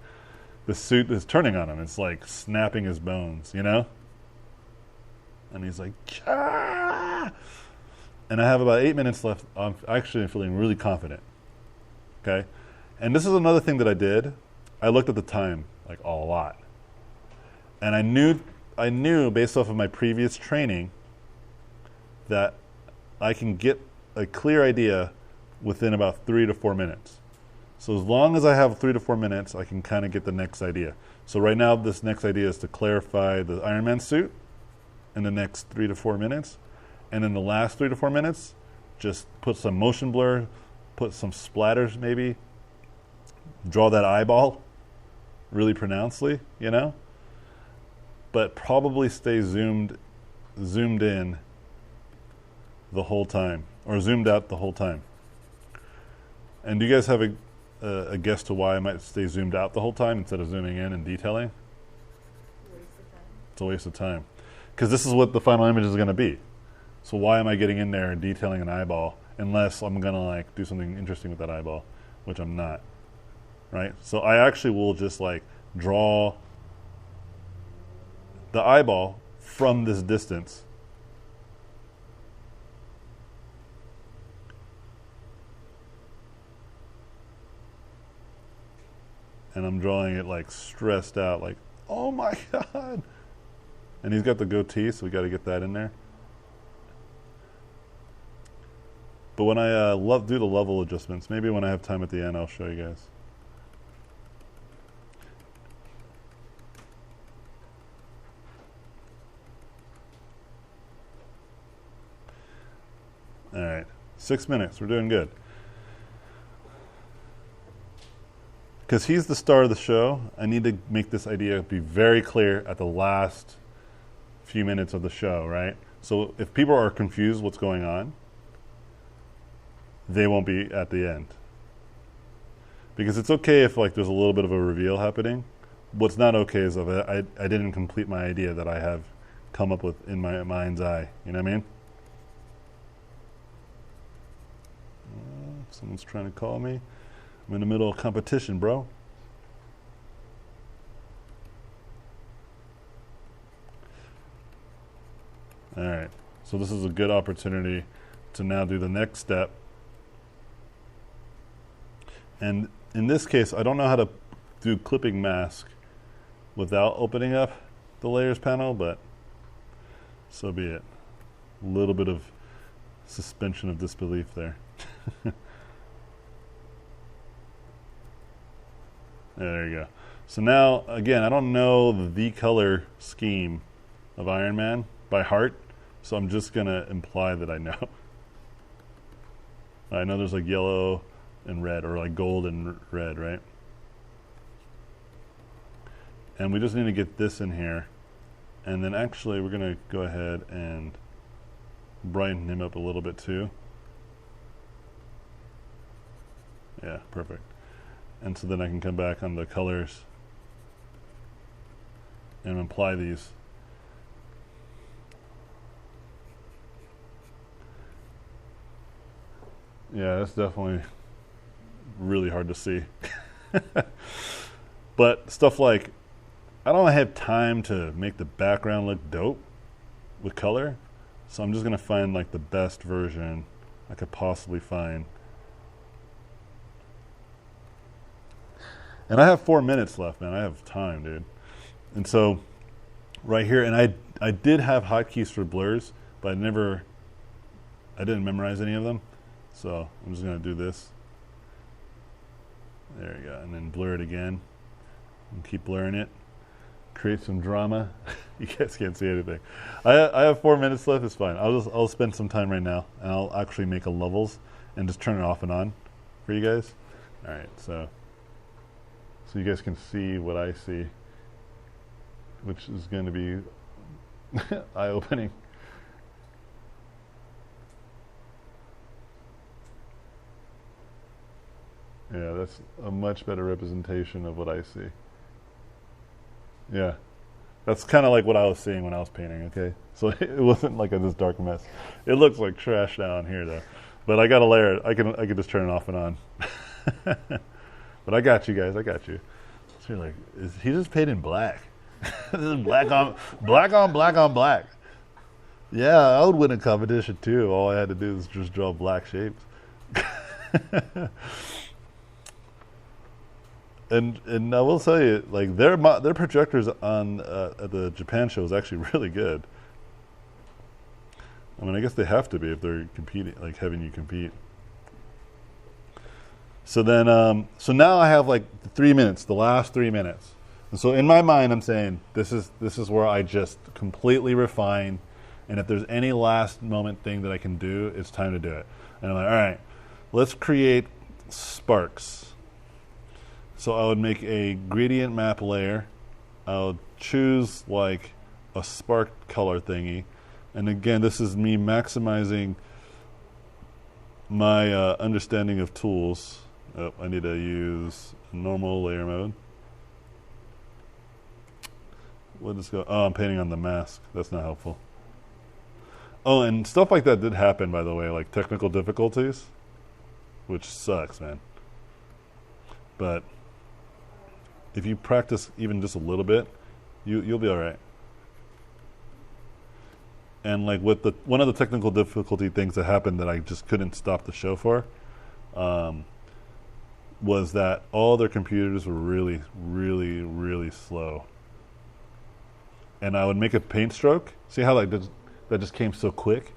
The suit is turning on him. It's like snapping his bones, you know. And he's like, ah! And I have about 8 minutes left. I'm actually feeling really confident. Okay, and this is another thing that I did. I looked at the time like a lot, and I knew based off of my previous training that I can get a clear idea within about 3 to 4 minutes. So as long as I have 3 to 4 minutes, I can kind of get the next idea. So right now, this next idea is to clarify the Iron Man suit in the next 3 to 4 minutes. And in the last 3 to 4 minutes, just put some motion blur, put some splatters maybe, draw that eyeball really pronouncedly, you know? But probably stay zoomed in the whole time, or zoomed out the whole time. And do you guys have a guess to why I might stay zoomed out the whole time instead of zooming in and detailing? It's a waste of time. Because this is what the final image is going to be. So why am I getting in there and detailing an eyeball unless I'm going to like do something interesting with that eyeball, which I'm not. Right? So I actually will just like draw the eyeball from this distance. And I'm drawing it like stressed out, like, oh my God. And he's got the goatee, so we got to get that in there. But when I do the level adjustments, maybe when I have time at the end, I'll show you guys. All right, 6 minutes, we're doing good. Because he's the star of the show, I need to make this idea be very clear at the last few minutes of the show, right? So if people are confused what's going on, they won't be at the end. Because it's okay if like there's a little bit of a reveal happening. What's not okay is if I didn't complete my idea that I have come up with in my mind's eye. You know what I mean? Someone's trying to call me. I'm in the middle of competition, bro. All right. So this is a good opportunity to now do the next step. And in this case, I don't know how to do clipping mask without opening up the layers panel, but so be it. A little bit of suspension of disbelief there. There you go. So now, again, I don't know the color scheme of Iron Man by heart, so I'm just going to imply that I know. I know there's like yellow and red, or like gold and red, right? And we just need to get this in here. And then actually we're going to go ahead and brighten him up a little bit too. Yeah, perfect. And so then I can come back on the colors and apply these. Yeah, that's definitely really hard to see. But stuff like, I don't have time to make the background look dope with color, so I'm just going to find like the best version I could possibly find. And I have 4 minutes left, man. I have time, dude. And so right here, and I did have hotkeys for blurs, but I didn't memorize any of them. So I'm just going to do this. There you go. And then blur it again. And keep blurring it. Create some drama. You guys can't see anything. I have 4 minutes left. It's fine. I'll spend some time right now, and I'll actually make a levels and just turn it off and on for you guys. All right. So you guys can see what I see, which is going to be eye-opening. Yeah, that's a much better representation of what I see. Yeah, that's kind of like what I was seeing when I was painting, okay? So it wasn't like this dark mess. It looks like trash down here, though. But I got to layer it. I can just turn it off and on. But I got you guys. I got you. So you're like, is he just painting black? This is black on black on black on black. Yeah, I would win a competition, too. All I had to do was just draw black shapes. And I will tell you, like their projectors on at the Japan show is actually really good. I mean, I guess they have to be if they're competing, like having you compete. So then, so now I have like 3 minutes, the last 3 minutes. And so in my mind, I'm saying this is where I just completely refine, and if there's any last moment thing that I can do, it's time to do it. And I'm like, all right, let's create sparks. So I would make a gradient map layer. I'll choose like a spark color thingy. And again, this is me maximizing my understanding of tools. Oh, I need to use normal layer mode. We'll just go, oh, I'm painting on the mask. That's not helpful. Oh, and stuff like that did happen, by the way, like technical difficulties, which sucks, man. But if you practice even just a little bit, you'll be all right. And like with one of the technical difficulty things that happened that I just couldn't stop the show for, was that all their computers were really, really, really slow. And I would make a paint stroke. See how like that just came so quick,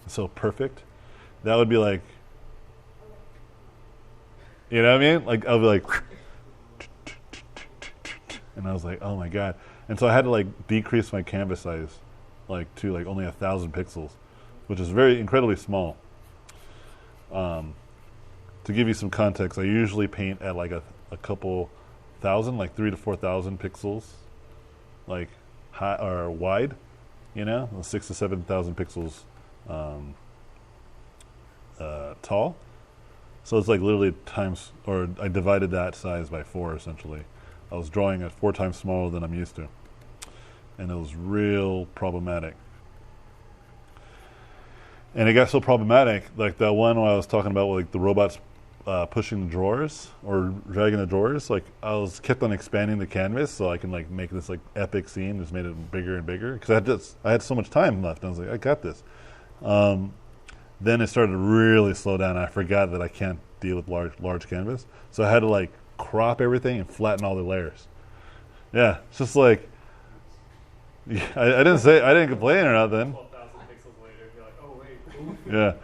so perfect. That would be like, you know what I mean? Like I would be like. And I was like, oh my god. And so I had to like decrease my canvas size like to like only 1,000 pixels, which is very incredibly small. To give you some context, I usually paint at like a couple thousand, like 3,000 to 4,000 pixels, like high or wide, you know, 6,000 to 7,000 pixels tall. So it's like literally times, or I divided that size by 4 essentially. I was drawing at 4 times smaller than I'm used to. And it was real problematic. And it got so problematic, like that one where I was talking about like the robots pushing the drawers or dragging the drawers, like I was kept on expanding the canvas so I can like make this like epic scene, just made it bigger and bigger. Because I had so much time left. And I was like, I got this. Then it started to really slow down. I forgot that I can't deal with large canvas. So I had to like crop everything and flatten all the layers. Yeah, it's just like, yeah, I didn't complain or nothing. 12,000 pixels later, you're like, oh wait.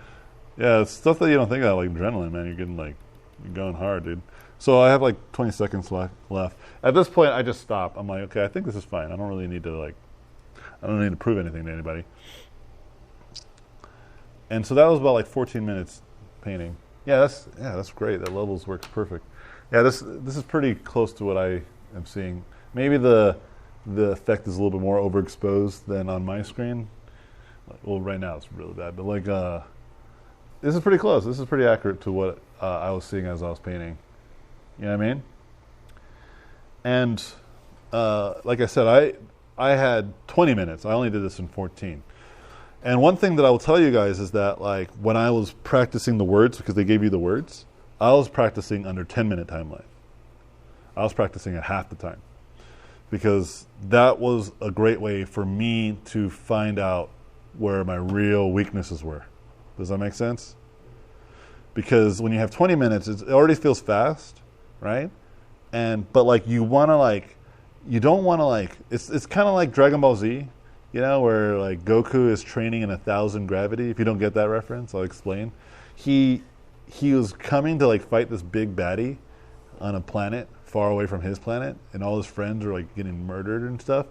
Yeah, it's stuff that you don't think about, like adrenaline, man. You're going hard, dude. So I have like 20 seconds left. At this point, I just stop. I'm like, okay, I think this is fine. I don't need to prove anything to anybody. And so that was about like 14 minutes painting. Yeah, that's great. That levels works perfect. Yeah, this is pretty close to what I am seeing. Maybe the effect is a little bit more overexposed than on my screen. Well, right now it's really bad, but like this is pretty close. This is pretty accurate to what I was seeing as I was painting. You know what I mean? And like I said, I had 20 minutes. I only did this in 14. And one thing that I will tell you guys is that, like, when I was practicing the words, because they gave you the words, I was practicing under 10-minute timeline. I was practicing at half the time, because that was a great way for me to find out where my real weaknesses were. Does that make sense? Because when you have 20 minutes, it already feels fast, right? But like you don't want to it's kind of like Dragon Ball Z, you know, where like Goku is training in 1,000 gravity. If you don't get that reference, I'll explain. He was coming to like fight this big baddie on a planet far away from his planet, and all his friends are like getting murdered and stuff.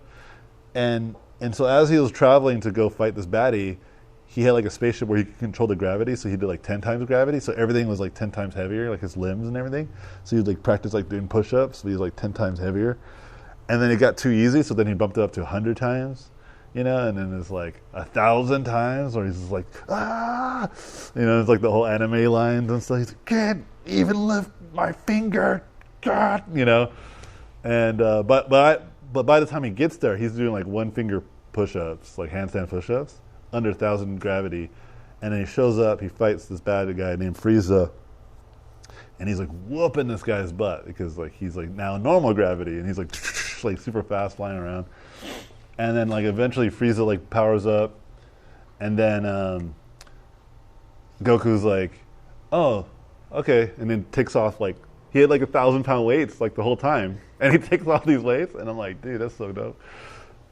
And so as he was traveling to go fight this baddie, he had like a spaceship where he could control the gravity, so he did like 10 times gravity, so everything was like 10 times heavier, like his limbs and everything. So he would like practice like doing push-ups, so he was like 10 times heavier. And then it got too easy, so then he bumped it up to 100 times, you know, and then it's like 1,000 times, or he's just like, ah, you know, it's like the whole anime lines and stuff. He's like, can't even lift my finger, God, you know. And but by the time he gets there, he's doing like one finger push-ups, like handstand push-ups, under 1,000 gravity. And then he shows up, he fights this bad guy named Frieza, and he's like whooping this guy's butt, because like he's like now normal gravity, and he's like like super fast flying around. And then like eventually Frieza like powers up, and then Goku's like, oh, okay, and then takes off, like he had like 1,000-pound weights like the whole time, and he takes off these weights, and I'm like, dude, that's so dope.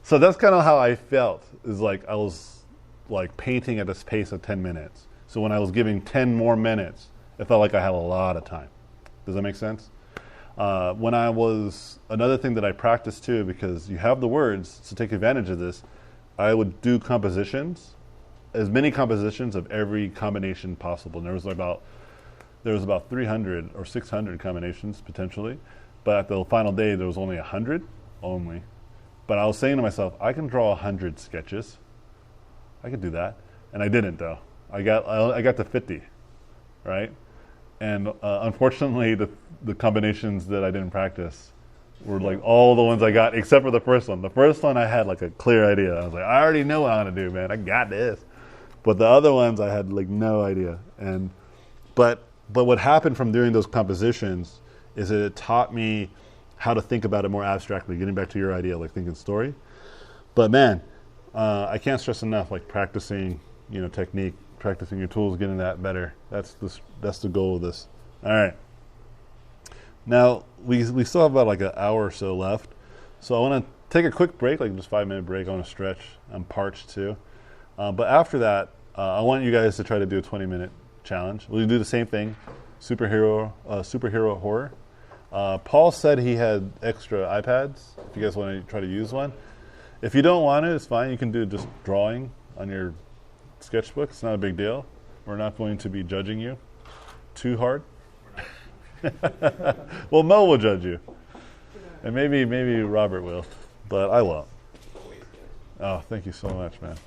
So that's kind of how I felt, is like I was like painting at this pace of 10 minutes. So when I was giving 10 more minutes, it felt like I had a lot of time. Does that make sense? Another thing that I practiced too, because you have the words to take advantage of this, I would do compositions, as many compositions of every combination possible. And there was about 300 or 600 combinations potentially, but at the final day there was only 100 only. But I was saying to myself, I can draw 100 sketches. I could do that, and I didn't though. I got to 50, right? And unfortunately, the combinations that I didn't practice were like all the ones I got, except for the first one. The first one I had like a clear idea. I was like, I already know what I'm gonna do, man. I got this. But the other ones I had like no idea. But what happened from doing those compositions is that it taught me how to think about it more abstractly. Getting back to your idea, like thinking story. But man, I can't stress enough, like practicing, you know, technique, practicing your tools, getting that better. That's the goal of this. All right. Now we still have about like an hour or so left, so I want to take a quick break, like just 5-minute break. I want to stretch. I'm parched too, but after that, I want you guys to try to do a 20-minute challenge. We'll do the same thing, superhero horror. Paul said he had extra iPads. If you guys want to try to use one. If you don't want it, it's fine. You can do just drawing on your sketchbook. It's not a big deal. We're not going to be judging you too hard. Well, Mo will judge you, and maybe Robert will, but I won't. Oh, thank you so much, man.